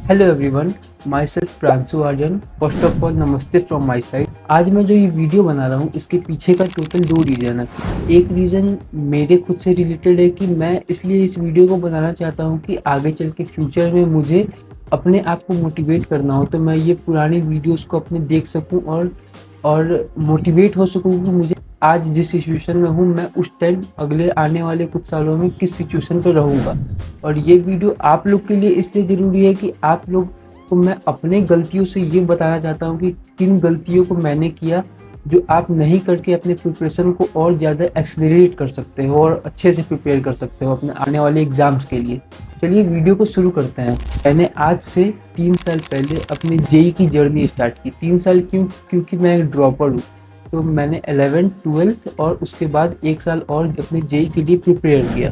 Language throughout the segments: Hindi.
Hello everyone, myself Pranshu Aryan. First of all namaste from my side. आज मैं जो ये वीडियो बना रहा हूँ इसके पीछे का टोटल दो रीज़न है। एक रीज़न मेरे खुद से रिलेटेड है कि मैं इसलिए इस वीडियो को बनाना चाहता हूँ कि आगे चल के फ्यूचर में मुझे अपने आप को मोटिवेट करना हो, तो मैं ये पुरानी वीडियोज़ को अपने देख सकूँ और मोटिवेट हो सकूँ कि मुझे आज जिस सिचुएशन में हूँ मैं उस टाइम अगले आने वाले कुछ सालों में किस सिचुएशन पर रहूँगा। और ये वीडियो आप लोग के लिए इसलिए ज़रूरी है कि आप लोग को मैं अपने गलतियों से ये बताना चाहता हूँ कि किन गलतियों को मैंने किया जो आप नहीं करके अपने प्रिपरेशन को और ज़्यादा एक्सेलरेट कर सकते हो और अच्छे से प्रिपेयर कर सकते हो अपने आने वाले एग्ज़ाम्स के लिए। चलिए वीडियो को शुरू करते हैं। मैंने आज से 3 साल पहले अपने जेई की जर्नी स्टार्ट की। 3 साल क्यों? क्योंकि मैं एक ड्रॉपर हूँ। तो मैंने 11th 12th और उसके बाद 1 साल और अपने जेई के लिए प्रिपेयर किया।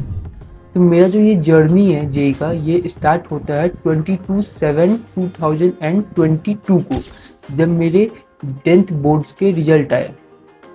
तो मेरा जो ये जर्नी है जेई का, ये स्टार्ट होता है 22/7/2022 को, जब मेरे 10th बोर्ड्स के रिजल्ट आए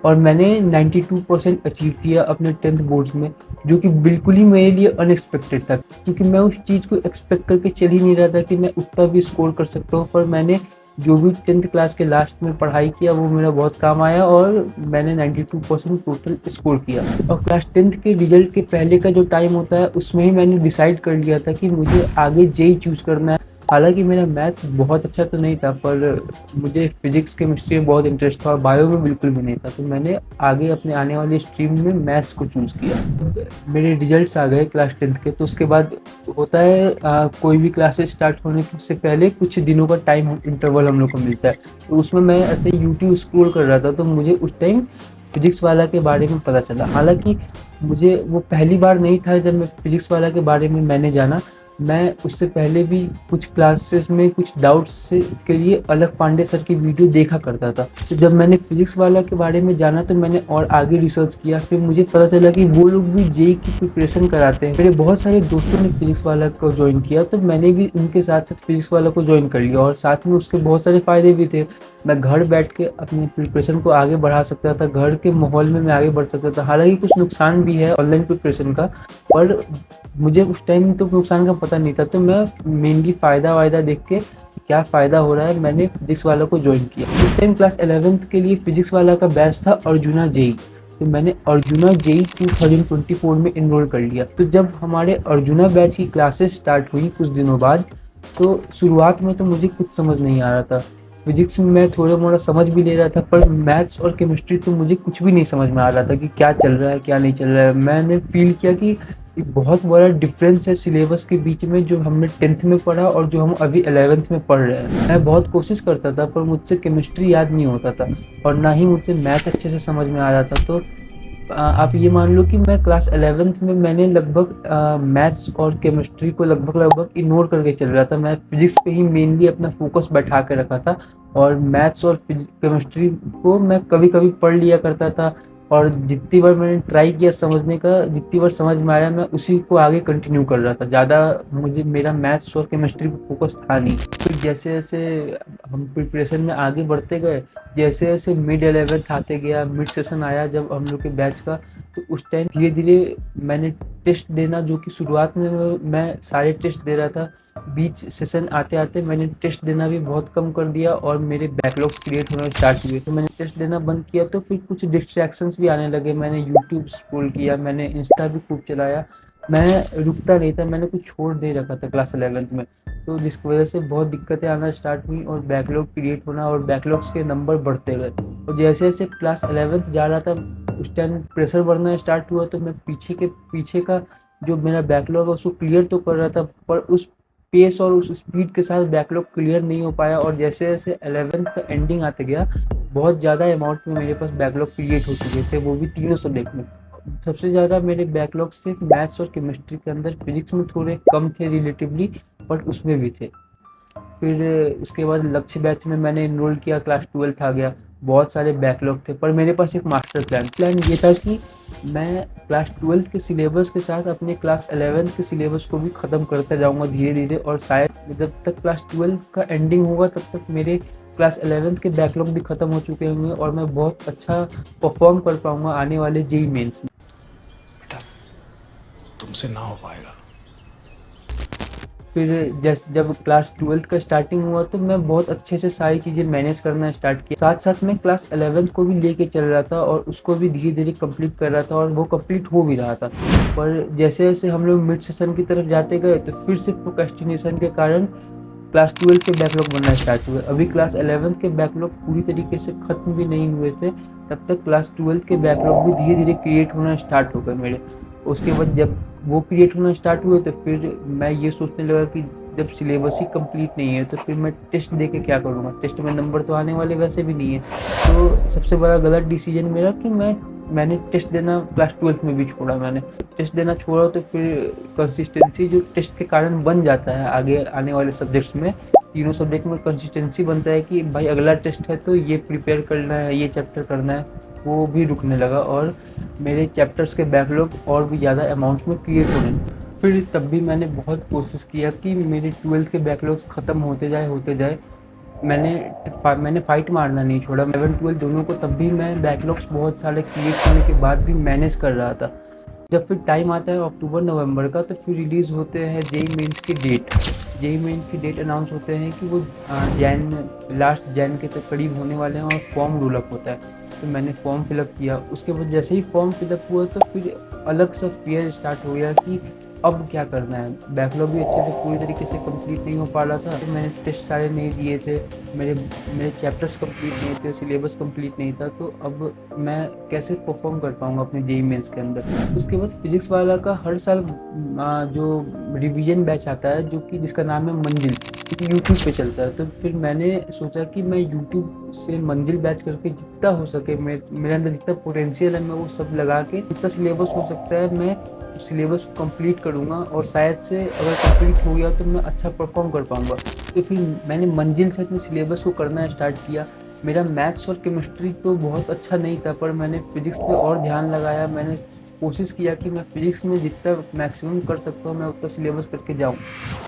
और मैंने 92% अचीव किया अपने 10th बोर्ड्स में, जो कि बिल्कुल ही मेरे लिए अनएक्सपेक्टेड था, क्योंकि मैं उस चीज़ को एक्सपेक्ट करके चल ही नहीं रहा था कि मैं उतना भी स्कोर कर सकता हूँ। पर मैंने जो भी 10th क्लास के लास्ट में पढ़ाई किया वो मेरा बहुत काम आया और मैंने 92% टोटल स्कोर किया। और क्लास 10th के रिजल्ट के पहले का जो टाइम होता है उसमें ही मैंने डिसाइड कर लिया था कि मुझे आगे जेई चूज़ करना है। हालांकि मेरा मैथ्स बहुत अच्छा तो नहीं था, पर मुझे फिजिक्स केमिस्ट्री में बहुत इंटरेस्ट था और बायो में बिल्कुल भी नहीं था, तो मैंने आगे अपने आने वाली स्ट्रीम में मैथ्स को चूज़ किया। मेरे रिजल्ट्स आ गए क्लास 10th के, तो उसके बाद होता है कोई भी क्लासेस स्टार्ट होने से पहले कुछ दिनों का टाइम इंटरवल हम लोग को मिलता है। तो उसमें मैं ऐसे यूट्यूब स्क्रॉल कर रहा था, तो मुझे उस टाइम फिजिक्स वाला के बारे में पता चला। हालांकि मुझे वो पहली बार नहीं था जब मैं फिजिक्स वाला के बारे में मैंने जाना। मैं उससे पहले भी कुछ क्लासेस में कुछ डाउट्स से के लिए अलग पांडे सर की वीडियो देखा करता था। तो जब मैंने फिजिक्स वाला के बारे में जाना तो मैंने और आगे रिसर्च किया। फिर मुझे पता चला कि वो लोग भी जेई की प्रिपरेशन कराते हैं। मेरे बहुत सारे दोस्तों ने फिजिक्स वाला को ज्वाइन किया, तो मैंने भी उनके साथ साथ फिजिक्स वाला को ज्वाइन कर लिया और साथ में उसके बहुत सारे फ़ायदे भी थे। मैं घर बैठ के अपनी प्रिपरेशन को आगे बढ़ा सकता था, घर के माहौल में मैं आगे बढ़ सकता था। हालांकि कुछ नुकसान भी है ऑनलाइन प्रिपरेशन का, पर मुझे उस टाइम तो नुकसान का पता नहीं था, तो मैं मेनली फ़ायदा वायदा देख के क्या फ़ायदा हो रहा है मैंने फिजिक्स वाला को ज्वाइन किया। उस टाइम क्लास 11th के लिए फिजिक्स वाला का बैच था अर्जुना जेई, तो मैंने अर्जुना जेई 2024 में इनरोल कर लिया। तो जब हमारे अर्जुना बैच की क्लासेस स्टार्ट हुई कुछ दिनों बाद, तो शुरुआत में तो मुझे कुछ समझ नहीं आ रहा था। फिजिक्स में मैं थोड़ा मोड़ा समझ भी ले रहा था, पर मैथ्स और केमिस्ट्री तो मुझे कुछ भी नहीं समझ में आ रहा था कि क्या चल रहा है क्या नहीं चल रहा है। मैंने फील किया कि एक बहुत बड़ा डिफरेंस है सिलेबस के बीच में, जो हमने 10th में पढ़ा और जो हम अभी 11th में पढ़ रहे हैं। मैं बहुत कोशिश करता था पर मुझसे केमिस्ट्री याद नहीं होता था और ना ही मुझसे मैथ अच्छे से समझ में आ रहा था। तो आप ये मान लो कि मैं क्लास 11th में मैंने लगभग मैथ्स और केमिस्ट्री को लगभग लगभग इग्नोर करके चल रहा था। मैं फिजिक्स पे ही मेनली अपना फोकस बैठा के रखा था और मैथ्स और केमिस्ट्री को मैं कभी कभी पढ़ लिया करता था। और जितनी बार मैंने ट्राई किया समझने का, जितनी बार समझ में आया मैं उसी को आगे कंटिन्यू कर रहा था। ज़्यादा मुझे मेरा मैथ्स और केमिस्ट्री पर फोकस था नहीं। फिर जैसे जैसे हम प्रिपरेशन में आगे बढ़ते गए, जैसे जैसे मिड 11th आते गया, मिड सेशन आया जब हम लोग के बैच का, तो उस टाइम धीरे धीरे मैंने टेस्ट देना, जो कि शुरुआत में मैं सारे टेस्ट दे रहा था, बीच सेशन आते आते मैंने टेस्ट देना भी बहुत कम कर दिया और मेरे बैकलॉग्स क्रिएट होना स्टार्ट हुए। तो मैंने टेस्ट देना बंद किया, तो फिर कुछ डिस्ट्रैक्शंस भी आने लगे। मैंने यूट्यूब स्क्रॉल किया, मैंने इंस्टा भी खूब चलाया, मैं रुकता नहीं था, मैंने कुछ छोड़ दे रखा था क्लास 11th में। तो जिसकी वजह से बहुत दिक्कतें आना स्टार्ट हुई और बैकलॉग क्रिएट होना और बैकलॉग्स के नंबर बढ़ते गए। और जैसे जैसे क्लास 11th जा रहा था उस टाइम प्रेशर बढ़ना स्टार्ट हुआ, तो मैं पीछे का जो मेरा बैकलॉग है उसको क्लियर तो कर रहा था, पर उस पेस और उस स्पीड के साथ बैकलॉग क्लियर नहीं हो पाया। और जैसे जैसे 11th का एंडिंग आते गया, बहुत ज़्यादा अमाउंट में मेरे पास बैकलॉग क्रिएट हो चुके थे, वो भी तीनों सब्जेक्ट में। सबसे ज़्यादा मेरे बैकलॉग्स थे मैथ्स और केमिस्ट्री के अंदर। फिजिक्स में थोड़े कम थे रिलेटिवली, बट उसमें भी थे। फिर उसके बाद लक्ष्य बैच में मैंने इनरोल किया, क्लास 12th आ गया, बहुत सारे बैकलॉग थे, पर मेरे पास एक मास्टर प्लान ये था कि मैं क्लास 12th के सिलेबस के साथ अपने क्लास 11th के सिलेबस को भी ख़त्म करता जाऊंगा धीरे धीरे। और शायद जब तक क्लास 12th का एंडिंग होगा तब तक मेरे क्लास 11th के बैकलॉग भी ख़त्म हो चुके होंगे और मैं बहुत अच्छा परफॉर्म कर पाऊंगा आने वाले जेई मेंस में। बेटा, तुमसे ना हो पाएगा। फिर जब क्लास 12th का स्टार्टिंग हुआ तो मैं बहुत अच्छे से सारी चीज़ें मैनेज करना स्टार्ट किया। साथ साथ मैं क्लास 11th को भी लेके चल रहा था और उसको भी धीरे धीरे कंप्लीट कर रहा था और वो कंप्लीट हो भी रहा था। पर जैसे जैसे हम लोग मिड सेशन की तरफ जाते गए तो फिर से प्रोक्रेस्टिनेशन के कारण क्लास 12 के बैकलॉग बनना स्टार्ट हुए। अभी क्लास 11 के बैकलॉग पूरी तरीके से ख़त्म भी नहीं हुए थे, तब तक क्लास 12 के बैकलॉग भी धीरे धीरे क्रिएट होना स्टार्ट हो गए मेरे। उसके बाद जब वो क्रिएट होना स्टार्ट हुए तो फिर मैं ये सोचने लगा कि जब सिलेबस ही कंप्लीट नहीं है तो फिर मैं टेस्ट दे के क्या करूँगा, टेस्ट में नंबर तो आने वाले वैसे भी नहीं है। तो सबसे बड़ा गलत डिसीजन मेरा कि मैंने टेस्ट देना क्लास 12th में भी छोड़ा। मैंने टेस्ट देना छोड़ा तो फिर कंसिस्टेंसी जो टेस्ट के कारण बन जाता है आगे आने वाले सब्जेक्ट्स में, तीनों सब्जेक्ट में कंसिस्टेंसी बनता है कि भाई अगला टेस्ट है तो ये प्रिपेयर करना है, ये चैप्टर करना है, वो भी रुकने लगा और मेरे चैप्टर्स के बैकलॉग और भी ज़्यादा अमाउंट्स में क्रिएट होने लगे। फिर तब भी मैंने बहुत कोशिश किया कि मेरे 12th के बैकलॉग्स ख़त्म होते जाए। मैंने फ़ाइट मारना नहीं छोड़ा। 11-12 दोनों को तब भी मैं बैकलॉग्स बहुत सारे क्रिएट होने के बाद भी मैनेज कर रहा था। जब फिर टाइम आता है अक्टूबर नवंबर का तो फिर रिलीज़ होते हैं जेईई मेंस की डेट। जेईई मेन की डेट अनाउंस होते हैं कि वो लास्ट जैन के तक करीब होने वाले हैं और फॉर्म रोल अप होता है। तो मैंने फॉर्म फिलअप किया। उसके बाद जैसे ही फॉर्म फिलअप हुआ तो फिर अलग सा फियर स्टार्ट हो गया कि अब क्या करना है। बैकलॉग भी अच्छे से पूरी तरीके से कंप्लीट नहीं हो पा रहा था। तो मैंने टेस्ट सारे नहीं दिए थे, मेरे मेरे चैप्टर्स कंप्लीट नहीं थे, सिलेबस कंप्लीट नहीं था, तो अब मैं कैसे परफॉर्म कर पाऊँगा अपने जेईई मेंस के अंदर। उसके बाद फिजिक्स वाला का हर साल जो रिवीजन बैच आता है जो कि जिसका नाम है मंजिल, यूट्यूब पे चलता है। तो फिर मैंने सोचा कि मैं यूट्यूब से मंजिल बैच करके जितना हो सके मेरे अंदर जितना पोटेंशियल है मैं वो सब लगा के जितना सिलेबस हो सकता है मैं सिलेबस को कंप्लीट करूँगा और शायद से अगर कंप्लीट हो गया तो मैं अच्छा परफॉर्म कर पाऊँगा। तो फिर मैंने मंजिल से अपने सिलेबस को करना स्टार्ट किया। मेरा मैथ्स और केमिस्ट्री तो बहुत अच्छा नहीं था पर मैंने फिज़िक्स पे और ध्यान लगाया। मैंने कोशिश किया कि मैं फिज़िक्स में जितना मैक्सिमम कर सकता हूँ मैं उतना सिलेबस करके जाऊँ,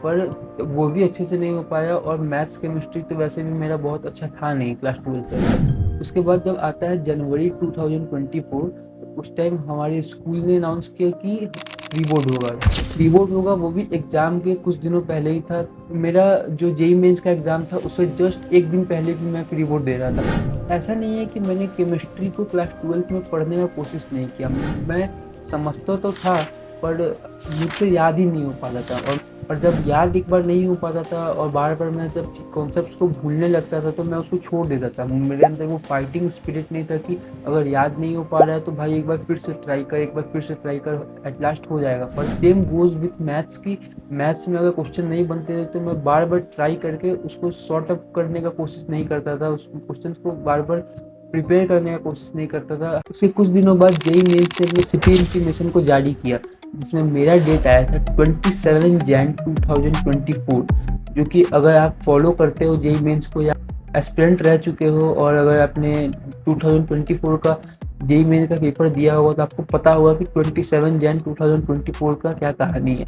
पर वो भी अच्छे से नहीं हो पाया और मैथ्स केमिस्ट्री तो वैसे भी मेरा बहुत अच्छा था नहीं क्लास 12 तक। उसके बाद जब आता है जनवरी 2024 उस टाइम हमारे स्कूल ने अनाउंस किया कि रीबोर्ड होगा, वो भी एग्ज़ाम के कुछ दिनों पहले ही था। मेरा जो जेईई मेंस का एग्ज़ाम था उससे जस्ट एक दिन पहले भी मैं रीबोर्ड दे रहा था। ऐसा नहीं है कि मैंने केमिस्ट्री को क्लास 12th में पढ़ने का कोशिश नहीं किया, मैं समझता तो था पर मुझसे याद ही नहीं हो पाता था। और जब याद एक बार नहीं हो पाता था और बार बार मैं जब कॉन्सेप्ट्स को भूलने लगता था तो मैं उसको छोड़ देता था। मेरे अंदर वो फाइटिंग स्पिरिट नहीं था कि अगर याद नहीं हो पा रहा है तो भाई एक बार फिर से ट्राई कर, एट लास्ट हो जाएगा। पर सेम गोज विथ मैथ्स की, मैथ्स में अगर क्वेश्चन नहीं बनते थे तो मैं बार बार ट्राई करके उसको सॉर्ट अप करने का कोशिश नहीं करता था, उस क्वेश्चन को बार बार प्रिपेयर करने का कोशिश नहीं करता था। उसके कुछ दिनों बाद जेईई मेंस ने अपने सिटी इंफॉर्मेशन को जारी किया जिसमें मेरा डेट आया था 27 जैन 2024, जो कि अगर आप फॉलो करते हो जेईई मेंस को या एस्पिरेंट रह चुके हो और अगर आपने 2024 का जेईई मेंस का पेपर दिया होगा तो आपको पता होगा कि 27 जैन 2024 का क्या कहानी है।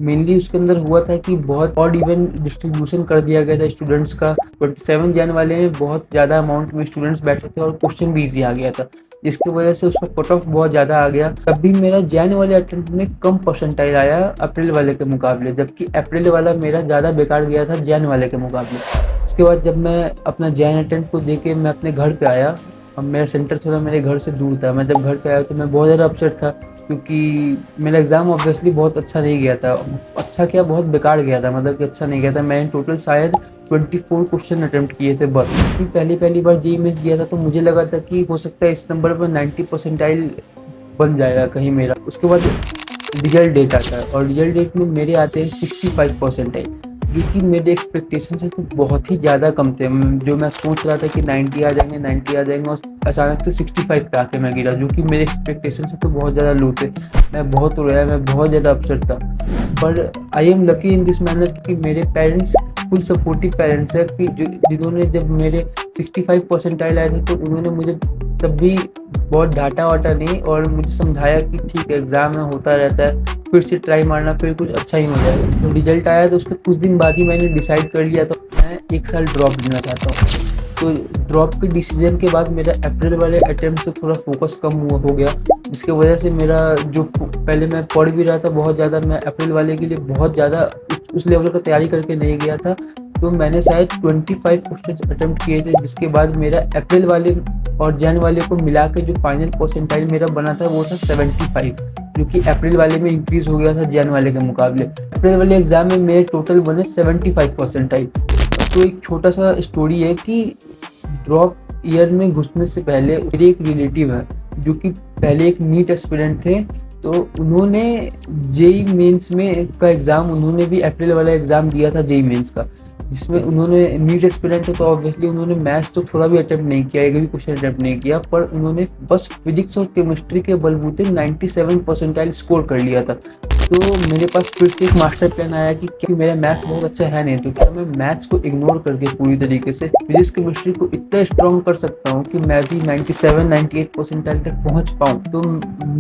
मेनली उसके अंदर हुआ था कि बहुत ऑड इवन डिस्ट्रीब्यूशन कर दिया गया था स्टूडेंट्स का। 27 जैन वाले में बहुत ज़्यादा अमाउंट में स्टूडेंट्स बैठे थे और क्वेश्चन भी ईजी आ गया था, जिसकी वजह से उसका कट ऑफ बहुत ज़्यादा आ गया। तब भी मेरा जैन वाले अटेम्प्ट में कम परसेंटाइल आया अप्रैल वाले के मुकाबले, जबकि अप्रैल वाला मेरा ज़्यादा बेकार गया था जैन वाले के मुकाबले। उसके बाद जब मैं अपना जैन अटेम्प्ट को दे के मैं अपने घर पे आया, अब मेरा सेंटर थोड़ा मेरे घर से दूर था। मैं जब घर पे आया तो मैं बहुत ज़्यादा अपसेट था क्योंकि मेरा एग्ज़ाम ऑब्वियसली बहुत अच्छा नहीं गया था। अच्छा क्या, बहुत बेकार गया था, मतलब कि अच्छा नहीं गया था। मैंने टोटल शायद 24 क्वेश्चन अटेम्प्ट किए थे बस। पहली बार जेईई मेंस दिया था तो मुझे लगा था कि हो सकता है इस नंबर पर 90 परसेंटाइल बन जाएगा कहीं मेरा। उसके बाद रिजल्ट डेट आता है और रिजल्ट डेट में मेरे आते हैं 65 परसेंटाइल, जो कि मेरे एक्सपेक्टेशन से तो बहुत ही ज़्यादा कम थे। जो मैं सोच रहा था कि 90 आ जाएंगे और अचानक से 65 पे आके मैं गिरा, जो कि मेरे एक्सपेक्टेशन से तो बहुत ज़्यादा लो थे। मैं बहुत रोया, मैं बहुत ज़्यादा अपसेट था। पर I am lucky in this manner कि मेरे पेरेंट्स फुल सपोर्टिव पेरेंट्स है कि जिन्होंने जब मेरे 65 परसेंटाइल आए थे तो उन्होंने मुझे तब भी बहुत डांटा वाटा नहीं और मुझे समझाया कि ठीक है एग्ज़ाम में होता रहता है, फिर से ट्राई मारना, फिर कुछ अच्छा ही हो जाएगा। तो रिजल्ट आया तो उसके कुछ दिन बाद ही मैंने डिसाइड कर लिया तो मैं एक साल ड्रॉप लेना चाहता हूँ। तो ड्रॉप के डिसीजन के बाद मेरा अप्रैल वाले अटेम्प्ट से थोड़ा फोकस कम हो गया, जिसकी वजह से मेरा जो पहले मैं पढ़ भी रहा था बहुत ज़्यादा, मैं अप्रैल वाले के लिए बहुत ज़्यादा उस लेवल का तैयारी करके नहीं गया था। तो मैंने शायद 25 क्वेश्चन अटेम्प्ट किए थे, जिसके बाद मेरा अप्रैल वाले और जैन वाले को मिला के जो फाइनल परसेंटाइल मेरा बना था वो था 75, जो कि अप्रैल वाले में इंक्रीज हो गया था जैन वाले के मुकाबले। अप्रैल वाले एग्जाम में मेरे टोटल बने 75 परसेंटाइल। तो एक छोटा सा स्टोरी है कि ड्रॉप ईयर में घुसने से पहले मेरे एक रिलेटिव है जो कि पहले एक नीट एस्पिरेंट थे। तो उन्होंने जेई मेंस में का एग्ज़ाम, उन्होंने भी अप्रैल वाला एग्ज़ाम दिया था जेई मेंस का, जिसमें उन्होंने नीट एस्पिरेंट है तो ऑब्वियसली उन्होंने मैथ्स तो थोड़ा भी अटेम्प्ट नहीं किया, एक भी क्वेश्चन अटेम्प्ट नहीं किया, पर उन्होंने बस फिजिक्स और केमिस्ट्री के बलबूते 97 परसेंटाइल स्कोर कर लिया था। तो मेरे पास फिर से एक मास्टर प्लान आया कि मेरा मैथ्स बहुत अच्छा है नहीं, तो क्या मैं मैथ्स को इग्नोर करके पूरी तरीके से फिजिक्स केमिस्ट्री को इतना स्ट्रॉन्ग कर सकता हूँ कि मैं भी 97-98 परसेंटाइल तक पहुँच पाऊँ। तो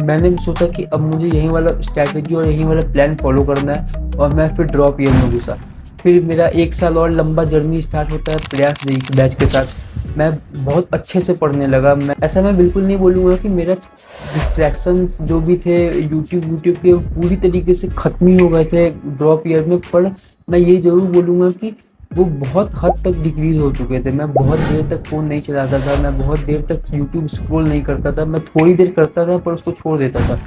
मैंने सोचा कि अब मुझे यही वाला स्ट्रैटेजी और यही वाला प्लान फॉलो करना है, और मैं फिर ड्रॉप ईयर में घुसा। फिर मेरा 1 साल और लंबा जर्नी स्टार्ट होता है प्रयास बैच के साथ। मैं बहुत अच्छे से पढ़ने लगा। मैं बिल्कुल नहीं बोलूँगा कि मेरा डिस्ट्रैक्शंस जो भी थे यूट्यूब के पूरी तरीके से ख़त्म ही हो गए थे ड्रॉप ईयर में, पर मैं ये ज़रूर बोलूँगा कि वो बहुत हद तक डिक्रीज़ हो चुके थे। मैं बहुत देर तक फ़ोन नहीं चलाता था, मैं बहुत देर तक यूट्यूब स्क्रॉल नहीं करता था, मैं थोड़ी देर करता था पर उसको छोड़ देता था।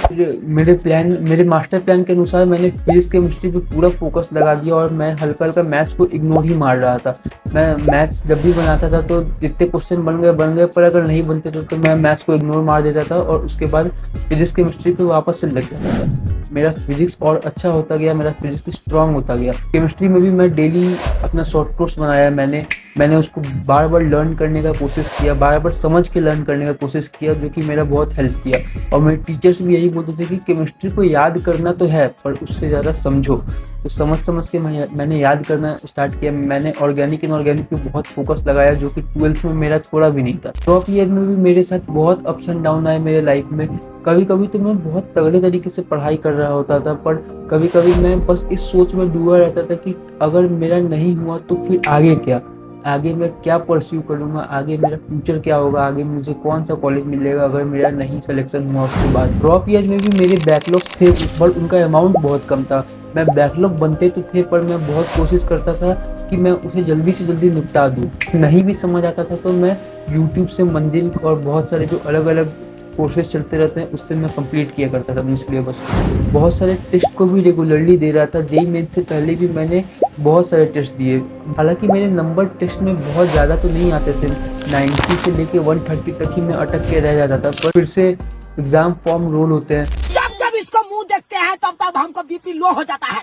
मेरे मास्टर प्लान के अनुसार मैंने फिजिक्स केमिस्ट्री पे पूरा फोकस लगा दिया और मैं हल्का हल्का मैथ्स को इग्नोर ही मार रहा था। मैं मैथ्स जब भी बनाता था तो जितने क्वेश्चन बन गए, पर अगर नहीं बनते तो मैं मैथ्स को इग्नोर मार देता था और उसके बाद फिजिक्स केमिस्ट्री पे वापस से लग जाता था। मेरा फिजिक्स और अच्छा होता गया, मेरा फिजिक्स स्ट्रॉन्ग होता गया। केमिस्ट्री में भी मैं डेली अपना शॉर्ट कोर्स बनाया, मैंने उसको बार बार लर्न करने का कोशिश किया, बार बार समझ के लर्न करने का कोशिश किया, जो कि मेरा बहुत हेल्प किया। और मेरे टीचर्स भी यही बोलते थे कि केमिस्ट्री को याद करना तो है पर उससे ज़्यादा समझो। तो समझ के मैंने याद करना स्टार्ट किया। मैंने ऑर्गेनिक इनऑर्गेनिक पे बहुत फोकस लगाया, जो कि 12th में मेरा थोड़ा भी नहीं था। ड्रॉप ईयर में भी मेरे साथ बहुत अप्स एंड डाउन आए मेरे लाइफ में। कभी कभी तो मैं बहुत तगड़े तरीके से पढ़ाई कर रहा होता था, पर कभी कभी मैं बस इस सोच में डूबा रहता था कि अगर मेरा नहीं हुआ तो फिर आगे क्या, आगे मैं क्या परस्यू करूँगा, आगे मेरा फ्यूचर क्या होगा, आगे मुझे कौन सा कॉलेज मिलेगा अगर मेरा नहीं सिलेक्शन हुआ उसके बाद। ड्रॉप ईयर में भी मेरे बैकलॉग्स थे पर उनका अमाउंट बहुत कम था। मैं बैकलॉग बनते तो थे पर मैं बहुत कोशिश करता था कि मैं उसे जल्दी से जल्दी निपटा दूँ। नहीं भी समझ आता था तो मैं यूट्यूब से मंजिल और बहुत सारे जो अलग अलग कोर्सेज चलते रहते हैं उससे मैं कंप्लीट किया करता था अपने सिलेबस को। बहुत सारे टेस्ट को भी रेगुलरली दे रहा था। जेई मेंस से पहले भी मैंने बहुत सारे टेस्ट दिए। हालांकि मेरे नंबर टेस्ट में बहुत ज़्यादा तो नहीं आते थे, 90 से लेके 130 तक ही मैं अटक के रह जाता था। पर फिर से एग्ज़ाम फॉर्म रोल होते हैं। जब जब इसको मुंह देखते हैं तब तब हमको बीपी लो हो जाता है।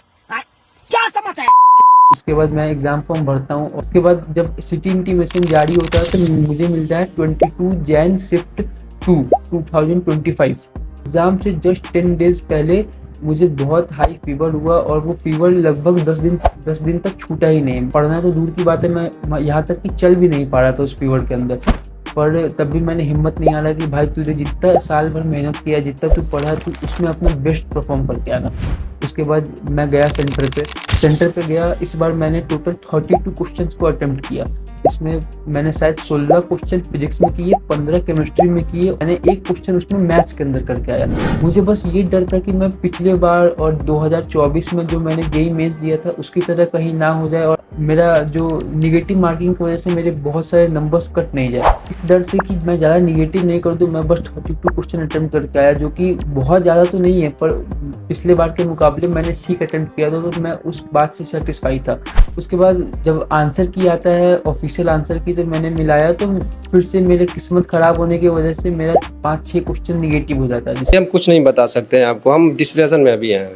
क्या समझ है? उसके बाद मैं एग्ज़ाम फॉर्म भरता हूँ। उसके बाद जब सिटी इंटीमेशन जारी होता है तो मुझे मिलता है 22 जैन शिफ्ट 2 2025। एग्ज़ाम से जस्ट 10 डेज पहले मुझे बहुत हाई फीवर हुआ और वो फीवर लगभग 10 दिन तक छूटा ही नहीं। पढ़ना तो दूर की बात है, मैं यहाँ तक कि चल भी नहीं पा रहा था उस फीवर के अंदर। पर तब भी मैंने हिम्मत नहीं हारा कि भाई तुझे जितना साल भर मेहनत किया, जितना तू पढ़ा, तू उसमें अपना बेस्ट परफॉर्म करके आना। उसके बाद मैं गया सेंटर पे गया। इस बार मैंने टोटल 32 क्वेश्चंस को अटेम्प्ट किया। इसमें मैंने शायद 16 क्वेश्चन फिजिक्स में किए, 15 केमिस्ट्री में किए, मैंने एक क्वेश्चन उसमें मैथ्स के अंदर करके आया। मुझे बस ये डर था कि मैं पिछले बार और 2024 में जो मैंने जेई मेंस दिया था उसकी तरह कहीं ना हो जाए और मेरा जो निगेटिव मार्किंग की वजह से मेरे बहुत सारे नंबर्स कट नहीं जाए। इस डर से कि मैं ज़्यादा निगेटिव नहीं कर दूँ, मैं बस 32 क्वेश्चन अटेम्प्ट करके आया, जो कि बहुत ज़्यादा तो नहीं है पर पिछले बार के मुकाबले मैंने ठीक अटेम्प्ट किया था, तो मैं उस बात से सेटिस्फाई था। उसके बाद जब आंसर की आता है ऑफिशियल आंसर की, तो मैंने मिलाया तो फिर से मेरे किस्मत ख़राब होने की वजह से मेरा 5-6 क्वेश्चन निगेटिव हो जाता है। जिससे हम कुछ नहीं बता सकते हैं आपको, हम डिस्प्रेशन में अभी हैं।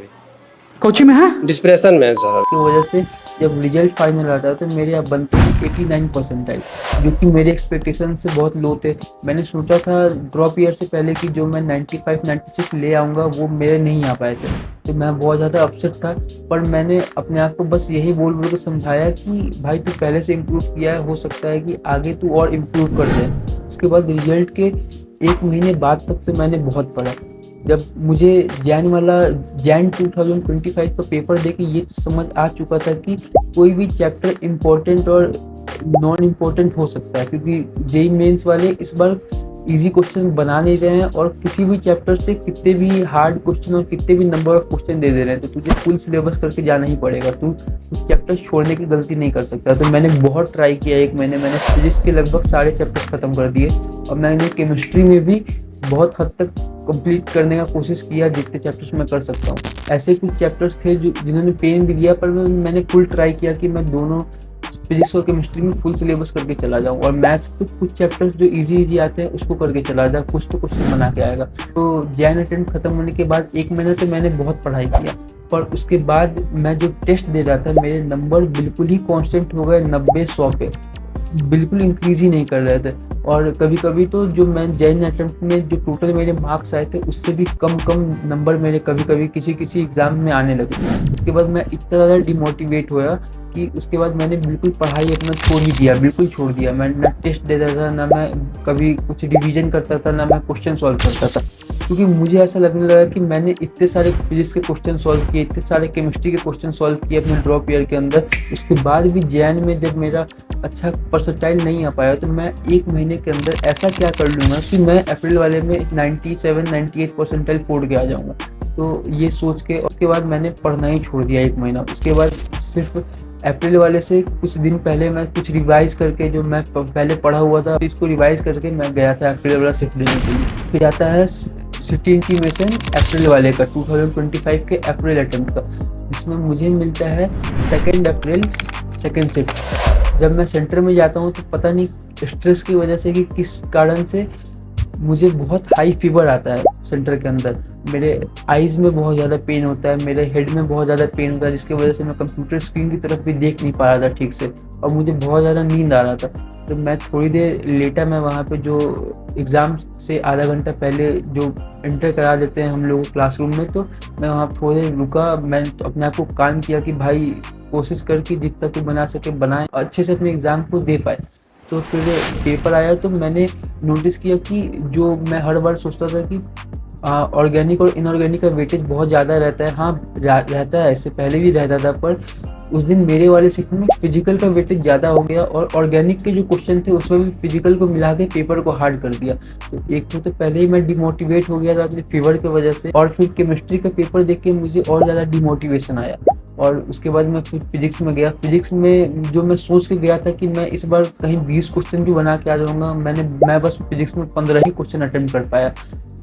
कोचिंग में है, डिस्प्रेशन में सर की वजह से जब रिजल्ट फाइनल आता है तो मेरे यहाँ बनते 89 परसेंटाइल, जो कि मेरे एक्सपेक्टेशन से बहुत लो थे। मैंने सोचा था ड्रॉप ईयर से पहले कि जो मैं 95-96 ले आऊँगा वो मेरे नहीं आ पाए थे, तो मैं बहुत ज़्यादा अपसेट था। पर मैंने अपने आप को बस यही बोल के समझाया कि भाई तू पहले से इम्प्रूव किया है, हो सकता है कि आगे तू और इम्प्रूव कर जाए। उसके बाद रिजल्ट के 1 महीने बाद तक तो मैंने बहुत पढ़ा। जब मुझे जैन 2025 का पेपर देके ये तो समझ आ चुका था कि कोई भी चैप्टर इम्पोर्टेंट और नॉन इम्पोर्टेंट हो सकता है, क्योंकि जेई मेंस वाले इस बार इजी क्वेश्चन बना नहीं रहे हैं और किसी भी चैप्टर से कितने भी हार्ड क्वेश्चन और कितने भी नंबर ऑफ क्वेश्चन दे रहे हैं तो तुझे फुल सिलेबस करके जाना ही पड़ेगा। तू उस चैप्टर छोड़ने की गलती नहीं कर सकता। तो मैंने बहुत ट्राई किया, 1 महीने मैंने फिजिक्स के लगभग सारे चैप्टर खत्म कर दिए और मैंने केमिस्ट्री में भी बहुत हद तक कंप्लीट करने का कोशिश किया जितने चैप्टर्स मैं कर सकता हूँ। ऐसे कुछ चैप्टर्स थे जो जिन्होंने पेन भी दिया, पर मैंने फुल ट्राई किया कि मैं दोनों फिजिक्स और केमिस्ट्री में फुल सिलेबस करके चला जाऊँ और मैथ्स के कुछ चैप्टर्स जो इजी आते हैं उसको करके चला जाए, कुछ तो क्वेश्चन बना के आएगा। तो जैन अटेम्प्ट खत्म होने के बाद 1 महीने तो मैंने बहुत पढ़ाई किया, पर उसके बाद मैं जो टेस्ट दे रहा था मेरे नंबर बिल्कुल ही कांस्टेंट हो गए 90-100 पे, बिल्कुल इंक्रीज ही नहीं कर रहे थे। और कभी कभी तो जो मैं जैन अटेम्प्ट में जो टोटल मेरे मार्क्स आए थे उससे भी कम नंबर मेरे कभी कभी किसी एग्ज़ाम में आने लगे। उसके बाद मैं इतना ज़्यादा डिमोटिवेट हुआ कि उसके बाद मैंने बिल्कुल पढ़ाई अपना छोड़ ही दिया, बिल्कुल छोड़ दिया। मैं ना टेस्ट देता था, ना मैं कभी कुछ रिवीजन करता था, ना मैं क्वेश्चन सॉल्व करता था, क्योंकि मुझे ऐसा लगने लगा कि मैंने इतने सारे फिजिक्स के क्वेश्चन सॉल्व किए, इतने सारे केमिस्ट्री के क्वेश्चन सॉल्व किए अपने ड्रॉप ईयर के अंदर। उसके बाद भी जैन में जब मेरा अच्छा परसेंटाइल नहीं आ पाया तो मैं 1 महीने के अंदर ऐसा क्या कर लूँगा कि मैं अप्रैल वाले में 97-98 परसेंटाइल फोड़ के आ जाऊँगा। तो ये सोच के उसके बाद मैंने पढ़ना ही छोड़ दिया 1 महीना। उसके बाद सिर्फ अप्रैल वाले से कुछ दिन पहले मैं कुछ रिवाइज करके जो मैं पहले पढ़ा हुआ था इसको रिवाइज करके मैं गया था अप्रैल वाला शिफ्ट देने के लिए। फिर आता है सिटी इंटीमेशन अप्रैल वाले का 2025 के अप्रैल अटेम्प्ट का, जिसमें मुझे मिलता है 2 अप्रैल सेकेंड शिफ्ट। जब मैं सेंटर में जाता हूँ तो पता नहीं स्ट्रेस की वजह से कि किस कारण से मुझे बहुत हाई फीवर आता है सेंटर के अंदर। मेरे आईज़ में बहुत ज़्यादा पेन होता है, मेरे हेड में बहुत ज़्यादा पेन होता है, जिसकी वजह से मैं कंप्यूटर स्क्रीन की तरफ भी देख नहीं पा रहा था ठीक से और मुझे बहुत ज़्यादा नींद आ रहा था। तो मैं थोड़ी देर लेटा, मैं वहाँ पे जो एग्ज़ाम से आधा घंटा पहले जो एंटर करा देते हैं हम लोग क्लासरूम में, तो मैं वहाँ थोड़ी देर रुका। मैं तो अपने आप को काम किया कि भाई कोशिश कर कि जितना तू बना सके बनाए, अच्छे से अपने एग्ज़ाम को दे पाए। तो फिर पेपर आया तो मैंने नोटिस किया कि जो मैं हर बार सोचता था कि ऑर्गेनिक और इनऑर्गेनिक का वेटेज बहुत ज़्यादा रहता है, हाँ रहता है, इससे पहले भी रहता था, पर उस दिन मेरे वाले सेक्शन में फिजिकल का वेटेज ज़्यादा हो गया और ऑर्गेनिक के जो क्वेश्चन थे उसमें भी फिजिकल को मिला के पेपर को हार्ड कर दिया। तो एक तो पहले ही मैं डिमोटिवेट हो गया था अपने फीवर की वजह से, और फिर केमिस्ट्री का पेपर देख के मुझे और ज़्यादा डिमोटिवेशन आया। और उसके बाद मैं फिर फिजिक्स में गया। फिजिक्स में जो मैं सोच के गया था कि मैं इस बार कहीं 20 क्वेश्चन भी बना के आ जाऊँगा, मैं बस फिजिक्स में 15 ही क्वेश्चन अटेम्प्ट कर पाया।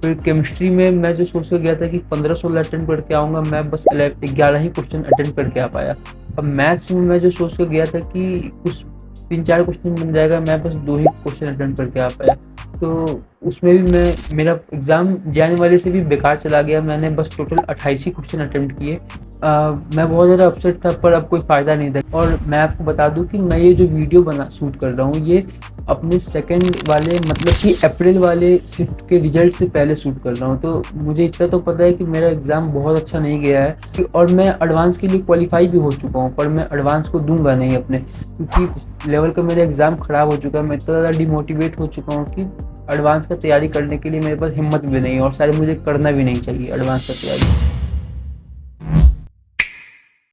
फिर केमिस्ट्री में मैं जो सोच के गया था कि 15-16 अटेम्प्ट करके आऊँगा, मैं बस 11 ही क्वेश्चन अटेम्प्ट करके आ पाया। अब मैथ्स में मैं जो सोच के गया था कि कुछ 3-4 क्वेश्चन बन जाएगा, मैं बस 2 ही क्वेश्चन अटेम्प्ट करके आ पाया। तो उसमें भी मेरा एग्ज़ाम जाने वाले से भी बेकार चला गया। मैंने बस टोटल 28 ही क्वेश्चन अटेम्प्ट किए। मैं बहुत ज़्यादा अपसेट था, पर अब कोई फ़ायदा नहीं था। और मैं आपको बता दूं कि मैं ये जो वीडियो शूट कर रहा हूँ ये अपने सेकंड वाले मतलब कि अप्रैल वाले शिफ्ट के रिजल्ट से पहले शूट कर रहा हूँ। तो मुझे इतना तो पता है कि मेरा एग्ज़ाम बहुत अच्छा नहीं गया है और मैं एडवांस के लिए क्वालिफाई भी हो चुका हूँ, पर मैं एडवांस को दूंगा नहीं अपने, क्योंकि लेवल का मेरा एग्ज़ाम ख़राब हो चुका है। मैं इतना ज़्यादा डिमोटिवेट हो चुका हूँ कि एडवांस का तैयारी करने के लिए मेरे पास हिम्मत भी नहीं है और शायद मुझे करना भी नहीं चाहिए एडवांस का तैयारी।